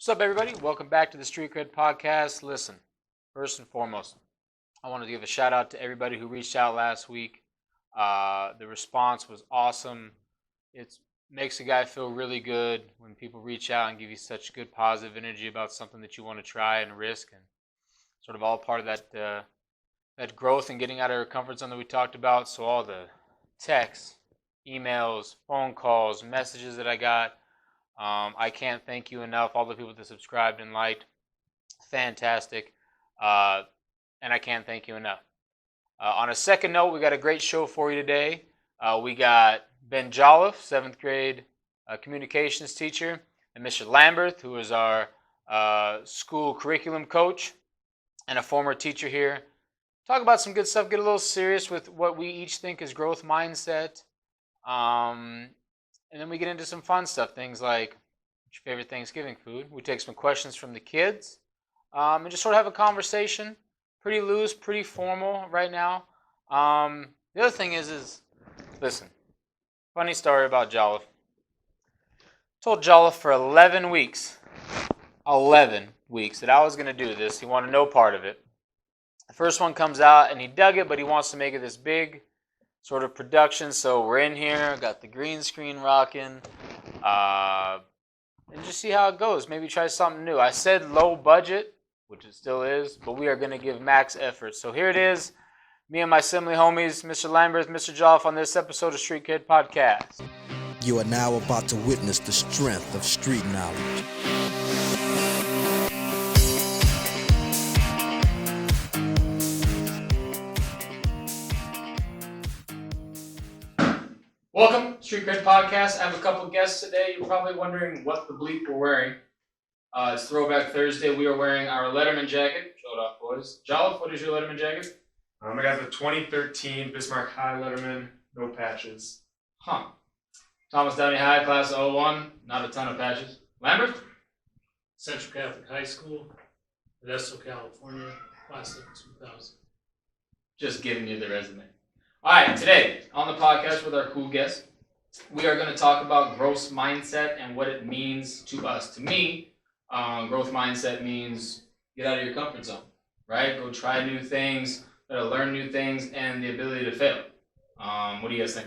What's up, everybody? Welcome back to the Street Cred podcast. Listen, first and foremost, I wanted to give a shout out to everybody who reached out last week. The response was awesome. It makes a guy feel really good when people reach out and give you such good positive energy about something that you want to try and risk, and sort of all part of that growth and getting out of your comfort zone that we talked about. So all the texts, emails, phone calls, messages that I got. I can't thank you enough. All the people that subscribed and liked, fantastic. And I can't thank you enough. On a second note, we got a great show for you today. We got Ben Jolliffe, 7th grade communications teacher, and Mr. Lambert, who is our school curriculum coach and a former teacher here. Talk about some good stuff, get a little serious with what we each think is growth mindset. And then we get into some fun stuff, things like what's your favorite Thanksgiving food? We take some questions from the kids and just sort of have a conversation. Pretty loose, pretty formal right now. The other thing is listen, funny story about Jolliffe. Told Jolliffe for 11 weeks that I was going to do this. He wanted no part of it. The first one comes out and he dug it, but he wants to make it this big sort of production. So we're in here, got the green screen rocking, and just see how it goes. Maybe try something new. I said low budget, which it still is, but we are going to give max effort. So here it is, me and my Simle homies, Mr. Lambert, Mr. Jolliffe, on this episode of Street Cred Podcast. You are now about to witness the strength of street knowledge. Welcome, Street Cred Podcast. I have a couple guests today. You're probably wondering what the bleep we're wearing. It's Throwback Thursday. We are wearing our Letterman jacket. Show it off, boys. Jolliffe, what is your Letterman jacket? I got the 2013 Bismarck High Letterman, no patches. Huh. Thomas Downey High, class of 01, not a ton of patches. Lambert? Central Catholic High School, Modesto, California, class of 2000. Just giving you the resume. All right, today on the podcast with our cool guest, we are going to talk about growth mindset and what it means to us. To me, growth mindset means get out of your comfort zone, right? Go try new things, learn new things, and the ability to fail. What do you guys think?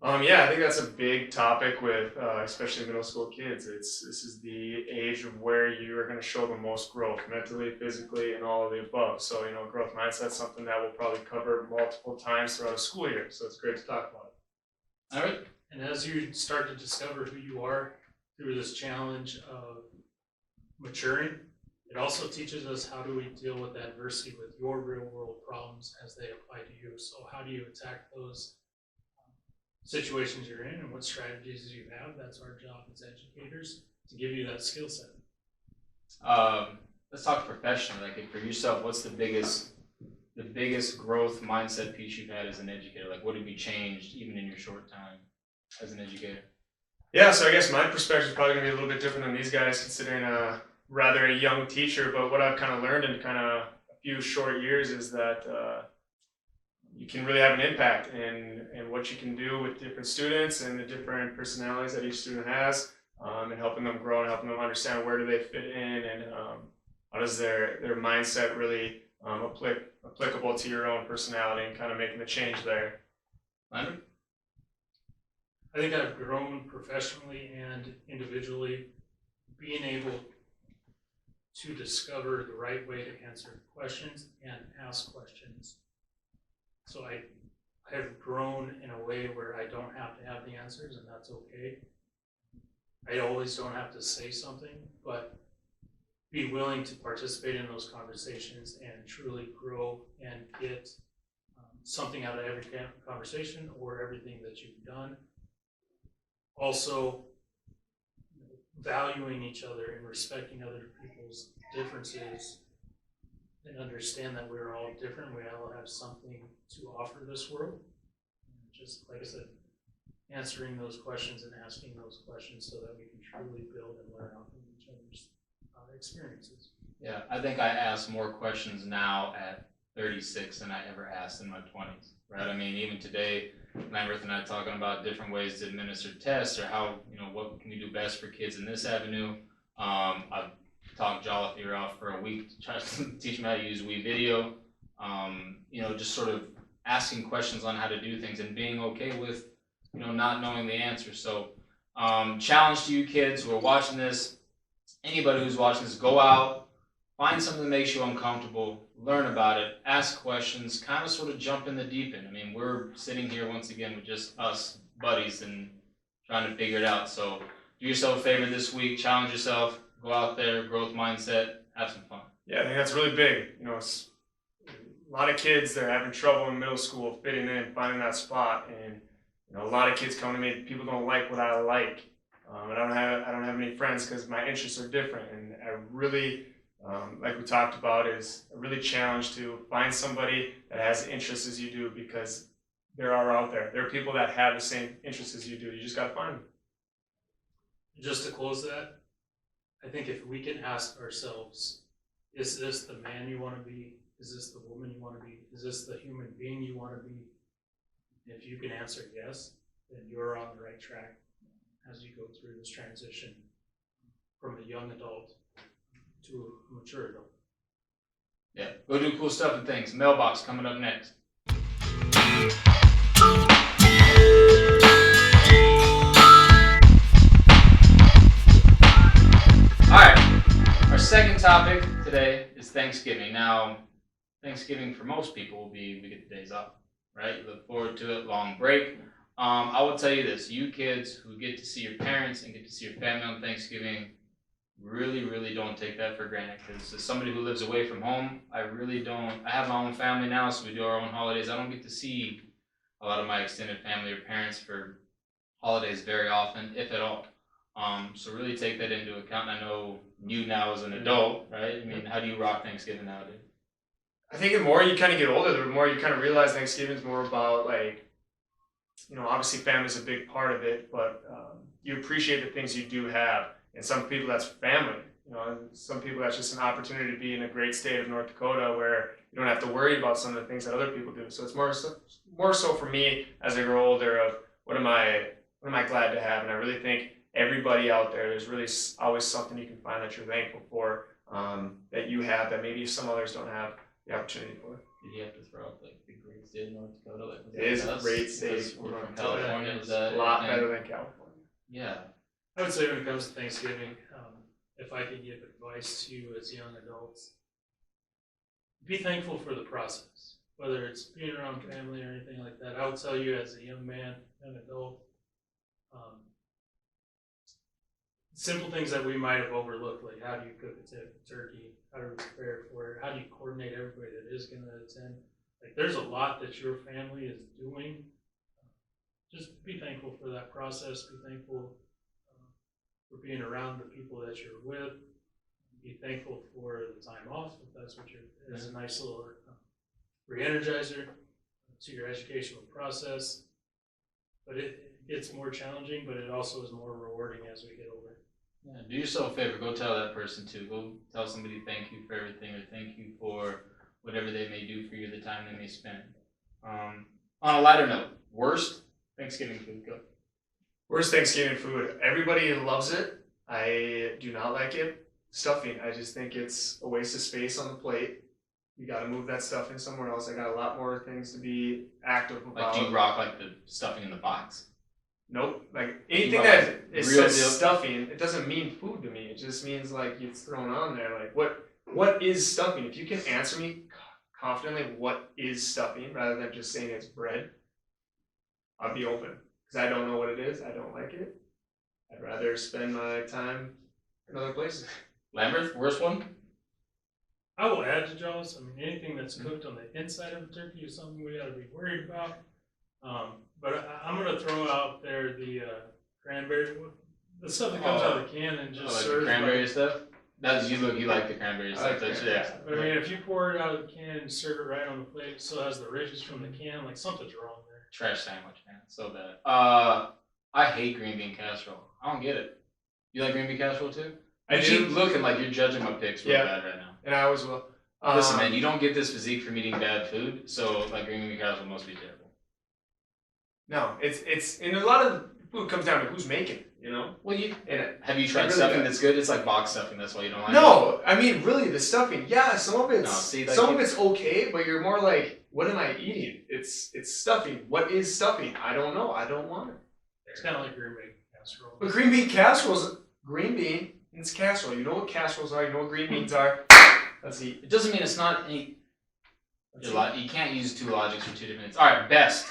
Yeah, I think that's a big topic with especially middle school kids. This is the age of where you are going to show the most growth, mentally, physically, and all of the above. So, growth mindset is something that we'll probably cover multiple times throughout a school year. So it's great to talk about it. All right. And as you start to discover who you are through this challenge of maturing, it also teaches us how do we deal with adversity with your real world problems as they apply to you. So how do you attack those situations you're in and what strategies you have? That's our job as educators, to give you that skill set. Let's talk professionally. Like, for yourself, what's the biggest growth mindset piece you've had as an educator? Like, what have you changed even in your short time as an educator? Yeah, so I guess my perspective is probably going to be a little bit different than these guys, considering rather a young teacher. But what I've kind of learned in kind of a few short years is that you can really have an impact in what you can do with different students and the different personalities that each student has, and helping them grow and helping them understand where do they fit in and how does their mindset really applicable to your own personality and kind of making the change there. Landon? I think I've grown professionally and individually, being able to discover the right way to answer questions and ask questions. So I have grown in a way where I don't have to have the answers, and that's okay. I always don't have to say something, but be willing to participate in those conversations and truly grow and get something out of every conversation or everything that you've done. Also, valuing each other and respecting other people's differences, and understand that we're all different. We all have something to offer this world. Just like I said, answering those questions and asking those questions so that we can truly build and learn off of each other's experiences. Yeah, I think I ask more questions now at 36 than I ever asked in my 20s, right? I mean, even today, Lambert and I talking about different ways to administer tests or how, what can we do best for kids in this avenue. I've talked Jolliffe ear off for a week to try to teach him how to use WeVideo. Just sort of asking questions on how to do things and being okay with, not knowing the answer. So, challenge to you kids who are watching this, anybody who's watching this, go out, find something that makes you uncomfortable, learn about it, ask questions, kind of sort of jump in the deep end. I mean, we're sitting here once again with just us buddies and trying to figure it out. So do yourself a favor this week, challenge yourself, go out there, growth mindset, have some fun. Yeah, I think that's really big. It's a lot of kids, they're having trouble in middle school fitting in, finding that spot, and a lot of kids come to me. People don't like what I like, and I don't have any friends because my interests are different. And I really, like we talked about, is a really challenge to find somebody that has interests as you do, because there are out there. There are people that have the same interests as you do. You just got to find them. Just to close that, I think if we can ask ourselves, is this the man you want to be? Is this the woman you want to be? Is this the human being you want to be? If you can answer yes, then you're on the right track as you go through this transition from a young adult to a mature adult. Yeah, go do cool stuff and things. Mailbox coming up next. Alright, our second topic today is Thanksgiving. Now, Thanksgiving for most people will be we get the days off, right? You look forward to it, long break. I will tell you this, you kids who get to see your parents and get to see your family on Thanksgiving, really, really don't take that for granted, because as somebody who lives away from home, I really don't. I have my own family now, so we do our own holidays. I don't get to see a lot of my extended family or parents for holidays very often, if at all. So really take that into account. I know you now as an adult, right? I mean, how do you rock Thanksgiving nowadays? I think the more you kind of get older, the more you kind of realize Thanksgiving's more about, like, obviously family's a big part of it, but you appreciate the things you do have. And some people that's family, and some people that's just an opportunity to be in a great state of North Dakota where you don't have to worry about some of the things that other people do. So it's more so for me as I grow older of what am I glad to have. And I really think everybody out there, there's really always something you can find that you're thankful for, that you have that maybe some others don't have the opportunity for. Did you have to throw out like the great state of North Dakota? Like, It is a great state. We're from California. It's a lot better than California. Yeah. I would say when it comes to Thanksgiving, if I could give advice to you as young adults, be thankful for the process, whether it's being around family or anything like that. I would tell you as a young man, young adult, simple things that we might have overlooked, like how do you cook a turkey, how do you prepare for it, how do you coordinate everybody that is going to attend. Like, there's a lot that your family is doing. Just be thankful for that process. Be thankful for being around the people that you're with. Be thankful for the time off, if that's what it's a nice little re-energizer to your educational process. But it gets more challenging, but it also is more rewarding as we get older. Yeah, do yourself a favor. Go tell that person too. Go tell somebody thank you for everything, or thank you for whatever they may do for you, the time they may spend. On a lighter note, worst Thanksgiving food. Go. Worst Thanksgiving food. Everybody loves it. I do not like it. Stuffing. I just think it's a waste of space on the plate. You got to move that stuffing somewhere else. I got a lot more things to be active about. Like, do you rock like the stuffing in the box? Nope. Like anything that it says deal? stuffing, it doesn't mean food to me. It just means like it's thrown on there. Like what is stuffing? If you can answer me confidently what is stuffing rather than just saying it's bread, I'll be open. Because I don't know what it is. I don't like it. I'd rather spend my time in other places. Lambert, worst one? I will add to Jaws. I mean, anything that's cooked on the inside of the turkey is something we got to be worried about. But I'm going to throw out there the cranberry, the stuff that comes out of the can and just like serves. The cranberry stuff? That's you like the cranberry stuff. Yeah. But I mean, if you pour it out of the can and serve it right on the plate, it still has the richness from the can. Like, something's wrong there. Trash sandwich, man. So bad. I hate green bean casserole. I don't get it. You like green bean casserole too? I You do. keep looking like you're judging my picks real bad right now. And I always will. Listen, man, you don't get this physique from eating bad food, so like green bean casserole must be terrible. No, it's and a lot of Well, it comes down to who's making it, you know? Well, And have you tried really stuffing does. that's good? It's like box stuffing. That's why you don't like it. no, I mean, really, the stuffing, yeah, some of it's No, see, like some of it's okay, but you're more like, what am I eating? It's stuffing. What is stuffing? I don't know. I don't want it. It's kind of like green bean casserole. But green bean casseroles, green bean, it's casserole. You know what casseroles are. You know what green beans are. Let's eat. It doesn't mean it's not any. You can't use two logics for two different. All right, best.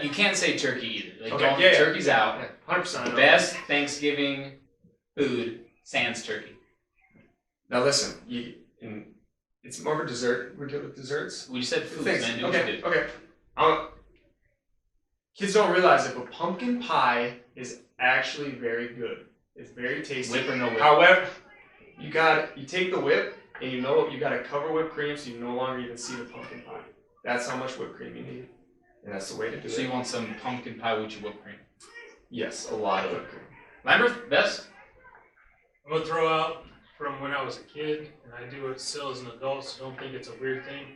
You can't say turkey either. Like, Okay, don't, yeah, turkey's out. Yeah, 100%. Best Thanksgiving food sans turkey. Now listen, it's more of a dessert. We're good with desserts. We said food, Thanks. man. Do what you Okay, do. okay. Kids don't realize it, but pumpkin pie is actually very good. It's very tasty. Whip or no whip? However, you take the whip and you gotta cover whipped cream so you no longer even see the pumpkin pie. That's how much whipped cream you need. And that's the way to do it. So you want some pumpkin pie with your whipped cream? Yes, a lot of whipped cream. Lambert, best? I'm gonna throw out from when I was a kid, and I do it still as an adult, so don't think it's a weird thing.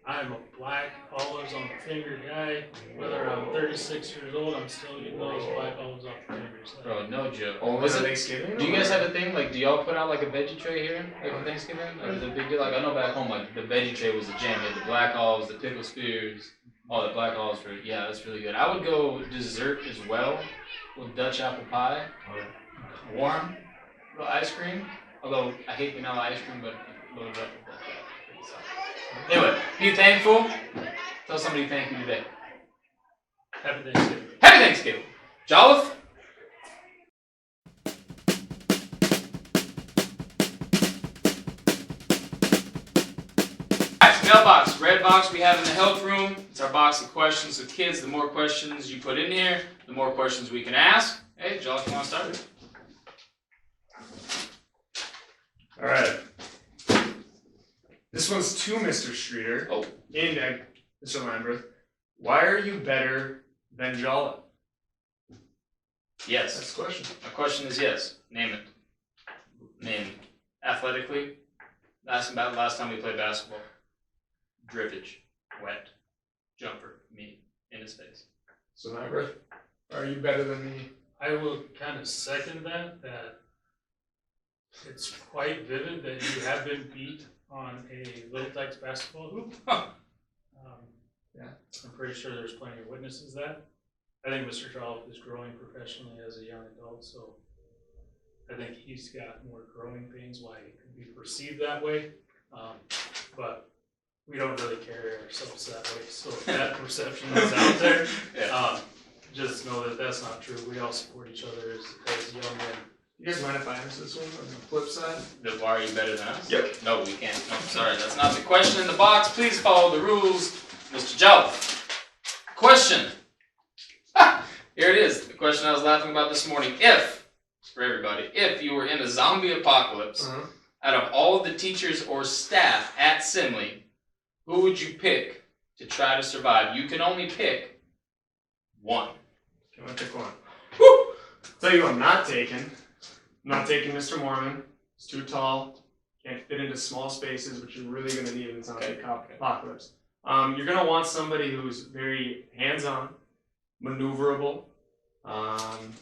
I'm a black olives on the finger guy. Whether I'm 36 years old, I'm still getting those black olives off the fingers. Bro, no joke. Only Was on it- Thanksgiving? Do you guys have a thing? Like, do y'all put out like a veggie tray here? Like on Thanksgiving? Like, is it a big deal? Like, I know back home, like, the veggie tray was a jam. You had the black olives, the pickle spears. Oh, the black olives were, yeah, that's really good. I would go dessert as well with Dutch apple pie. Warm, little ice cream. Although, I hate vanilla ice cream, but loaded up with that. Pretty solid. Anyway, be thankful. Tell somebody thank you today. Happy Thanksgiving. Happy Thanksgiving. Jolliffe? Mailbox, red box we have in the health room. It's our box of questions. So kids, the more questions you put in here, the more questions we can ask. Hey, Jolliffe, you want to start? All right. This one's to Mr. Streeter. Oh. And Mr. Lambert. Why are you better than Jolliffe? Yes. That's the question. My question is yes. Name it. Name athletically. Last time we played basketball. Drippage. Wet. Jumper. Me. In his face. So Lambert, are you better than me? I will kind of second that it's quite vivid that you have been beat on a Little Tykes basketball hoop. Yeah. I'm pretty sure there's plenty of witnesses of that. I think Mr. Jolliffe is growing professionally as a young adult, so I think he's got more growing pains why it could be perceived that way. But we don't really carry ourselves that way, so if that perception is out there, Yeah. just know that that's not true. We all support each other as young men. You guys mind if I answer this one on the flip side? Why are you better than us? Yep. No, we can't. No, sorry, that's not the question in the box. Please follow the rules, Mr. Jolliffe. Question. Here it is. The question I was laughing about this morning. For everybody, if you were in a zombie apocalypse, out of all of the teachers or staff at Simle, who would you pick to try to survive? You can only pick one. Can I pick one? Woo! Tell you who I'm not taking. I'm not taking Mr. Mormon. He's too tall. Can't fit into small spaces, which you're really going to need in zombie apocalypse. You're going to want somebody who's very hands-on, maneuverable, and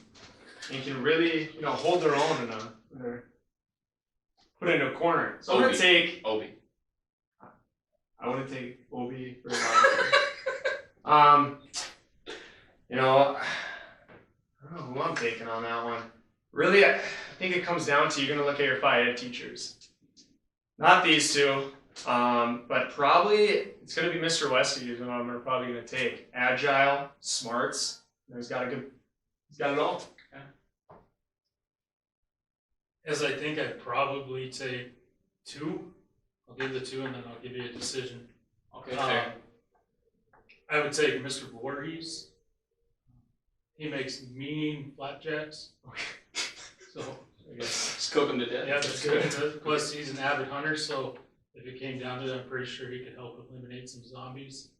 can really, hold their own when they're put into a corner. So I'm going to take Obi. I want to take Obi for a while. I don't know who I'm taking on that one. Really, I think it comes down to you're going to look at your phy ed teachers. Not these two, but probably it's going to be Mr. Westy who I'm probably going to take. Agile, smarts. He's got it all. As I think I'd probably take two. I'll give the two and then I'll give you a decision. Okay, fair. I would take Mr. Voorhees. He makes mean flapjacks. Okay. So, I guess. Just cook them to death. yeah, that's good. Plus, he's an avid hunter, so if it came down to it, I'm pretty sure he could help eliminate some zombies.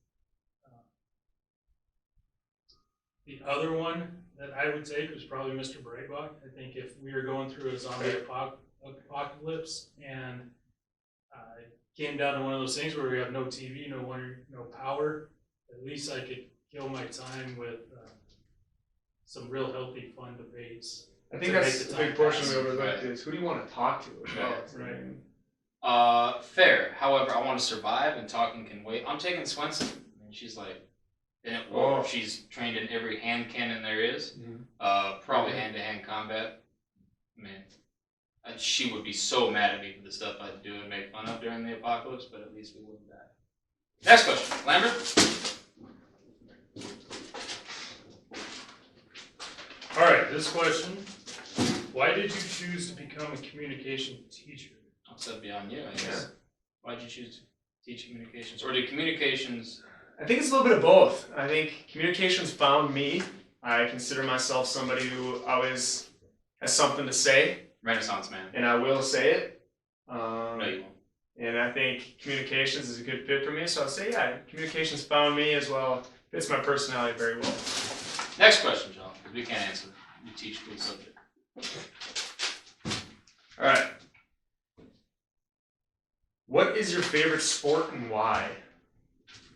The other one that I would take was probably Mr. Breitbach. I think if we were going through a zombie apocalypse and it came down to one of those things where we have no TV, no power, at least I could kill my time with some real healthy, fun debates. I think To that's make the a big time portion pass. we overlooked Right. is who do you want to talk to as well. Right. I mean, Fair. However, I want to survive, and talking can wait. I'm taking Swenson. I mean, she's like, she's trained in every hand cannon there is. Probably hand-to-hand combat. I mean, she would be so mad at me for the stuff I do and make fun of during the apocalypse, but at least we wouldn't die. Next question, Lambert. All right, this question. Why did you choose to become a communication teacher? I'll set beyond you, I guess. Why'd you choose to teach communications? Or did communications... I think it's a little bit of both. I think communications found me. I consider myself somebody who always has something to say, Renaissance man. and I will say it. No, you won't. And I think communications is a good fit for me, so I'll say, yeah, communications found me as well. Fits my personality very well. Next question, John, because we can't answer. You teach cool subject. All right. What is your favorite sport and why?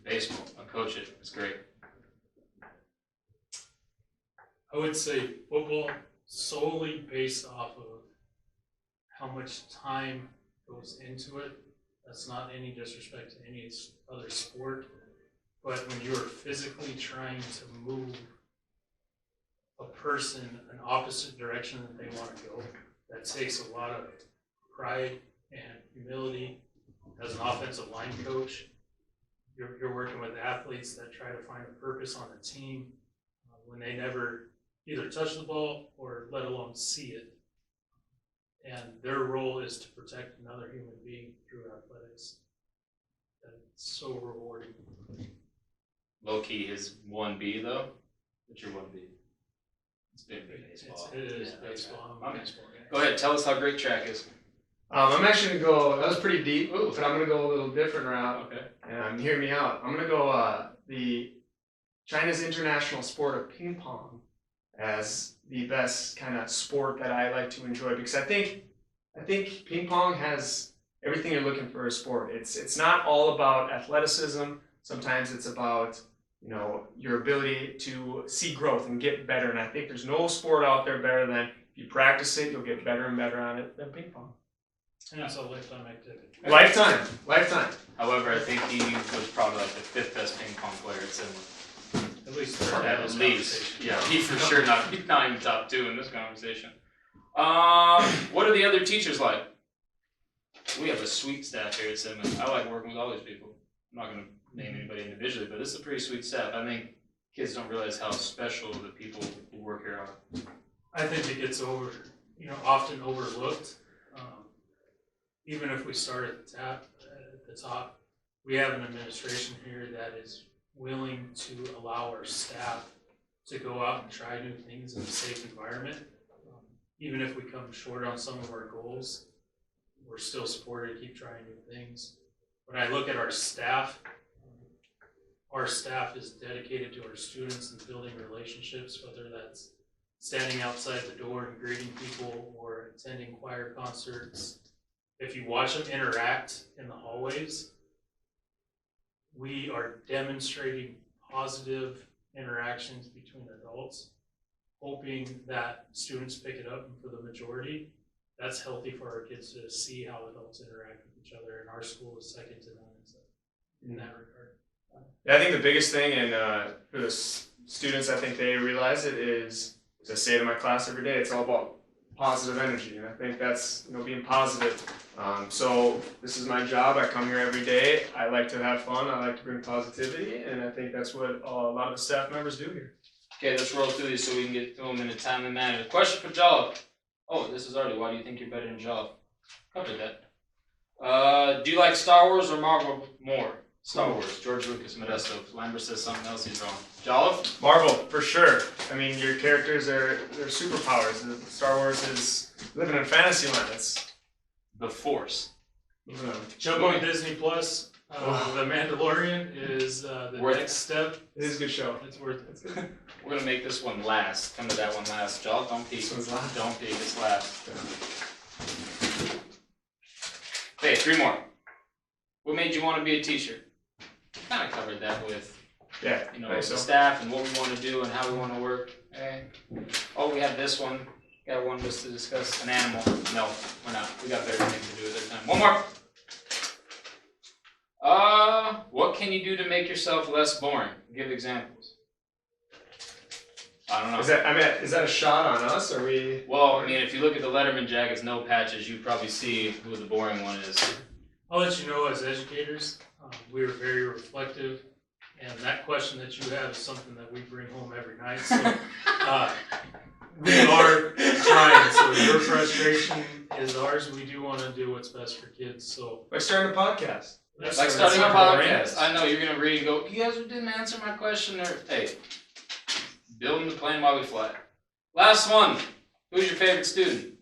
Baseball. I coach it. It's great. I would say football, solely based off of how much time goes into it. That's not any disrespect to any other sport, but when you're physically trying to move a person an opposite direction that they want to go, that takes a lot of pride and humility. As an offensive line coach, you're working with athletes that try to find a purpose on the team when they never either touch the ball or let alone see it. And their role is to protect another human being through athletics. That's so rewarding. Low key, his 1B though. What's your 1B? It's big baseball. It is Yeah, that's baseball. right. I'm a baseball guy. Go ahead, tell us how great track is. I'm actually gonna go. That was pretty deep, but I'm gonna go a little different route. Okay. And hear me out. I'm gonna go the China's international sport of ping pong as the best kind of sport that I like to enjoy, because I think ping pong has everything you're looking for in a sport. It's not all about athleticism. Sometimes it's about your ability to see growth and get better. And I think there's no sport out there better than if you practice it, you'll get better and better on it than ping pong. And it's a lifetime activity. Lifetime. However, I think he was probably like the 5th best ping pong player. It's At least third at this least. conversation. Yeah, he for sure he's not even top 2 in this conversation. What are the other teachers like? We have a sweet staff here at Simle. I like working with all these people. I'm not going to name anybody individually, but this is a pretty sweet staff. I think kids don't realize how special the people who work here are. I think it gets often overlooked. Even if we start at the top, we have an administration here that is willing to allow our staff to go out and try new things in a safe environment. Even if we come short on some of our goals, we're still supported to keep trying new things. When I look at our staff is dedicated to our students and building relationships, whether that's standing outside the door and greeting people or attending choir concerts. If you watch them interact in the hallways, we are demonstrating positive interactions between adults, hoping that students pick it up, and for the majority, that's healthy for our kids to see how adults interact with each other, and our school is second to none in that regard. Yeah, I think the biggest thing, and for the students, I think they realize it is, as I say to my class every day, it's all about positive energy, and I think that's being positive. So this is my job. I come here every day. I like to have fun. I like to bring positivity, and I think that's what a lot of the staff members do here. Okay, let's roll through these so we can get through them in a timely manner. Question for Jollop. Oh, this is already. Why do you think you're better than Jollop? Covered that. Do you like Star Wars or Marvel more? Star Wars. George Lucas, Modesto. Lambert says something else he's wrong. Jollop? Marvel, for sure. I mean, your characters they're superpowers. Star Wars is living in fantasy land. It's The Force. Jump on Disney Plus. The Mandalorian is the Worth next step. It is a good show. It's worth it. We're gonna make this one last. Come to that one last. Jollop, don't peek. This one's last? Don't peek. It's last. Okay, 3 more. What made you want to be a teacher? Kind of covered that with Yeah, the so. staff and what we want to do and how we want to work. Okay. Oh, we have this one. Got one just to discuss an animal. No, we're not. We got better things to do with our time. One more. What can you do to make yourself less boring? Give examples. I don't know. Is that a shot on us? Are we? Well, I mean, if you look at the Letterman jackets, no patches, you probably see who the boring one is. I'll let you know, as educators, we are very reflective, and that question that you have is something that we bring home every night. So we are trying. So your frustration is ours. We do want to do what's best for kids. So Like starting a podcast. Like starting a podcast. I know you're gonna read and go, you guys didn't answer my question. Or hey, building the plane while we fly. Last one. Who's your favorite student?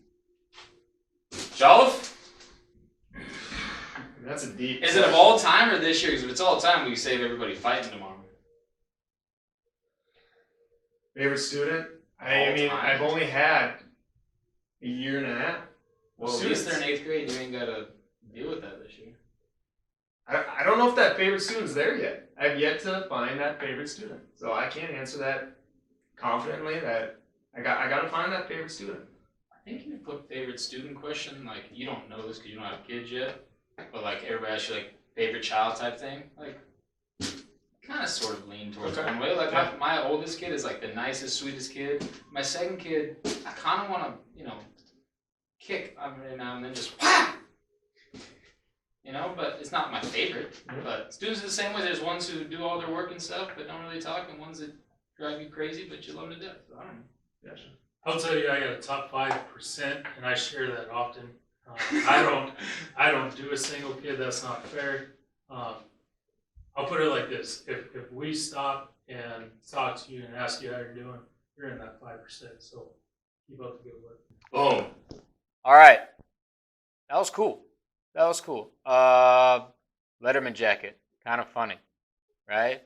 Jolliffe? That's a deep. Is it of all time or this year? Because if it's all time, we save everybody fighting tomorrow. Favorite student? All time. I've only had a year and a half. Well, at least they're in 8th grade. You ain't gotta deal with that this year. I don't know if that favorite student's there yet. I've yet to find that favorite student, so I can't answer that confidently. That I got to find that favorite student. I think you put favorite student question, like, you don't know this because you don't have kids yet, but like everybody asks you like favorite child type thing, like kind of sort of lean towards one way. Like my oldest kid is like the nicest, sweetest kid. My second kid, I kind of want to, kick every now and then, just whack. But it's not my favorite. Mm-hmm. But students are the same way. There's ones who do all their work and stuff but don't really talk, and ones that drive you crazy but you love them to death. So I don't know. Gotcha. I'll tell you, I got a top 5%, and I share that often. I don't do a single kid. That's not fair. I'll put it like this: if we stop and talk to you and ask you how you're doing, you're in that 5%. So keep up the good work. Boom. All right. That was cool. Letterman jacket. Kind of funny, right?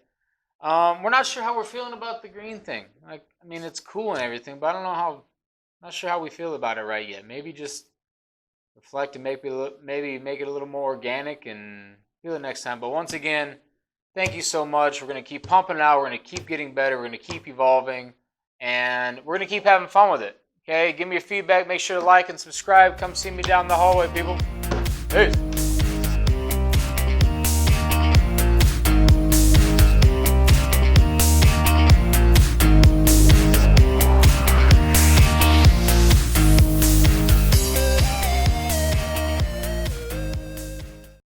We're not sure how we're feeling about the green thing. It's cool and everything, but I don't know not sure how we feel about it right yet. Maybe just reflect and maybe make it a little more organic and feel it next time. But once again, thank you so much. We're going to keep pumping it out. We're going to keep getting better. We're going to keep evolving, and we're going to keep having fun with it. Okay, give me your feedback. Make sure to like and subscribe. Come see me down the hallway, people. Peace.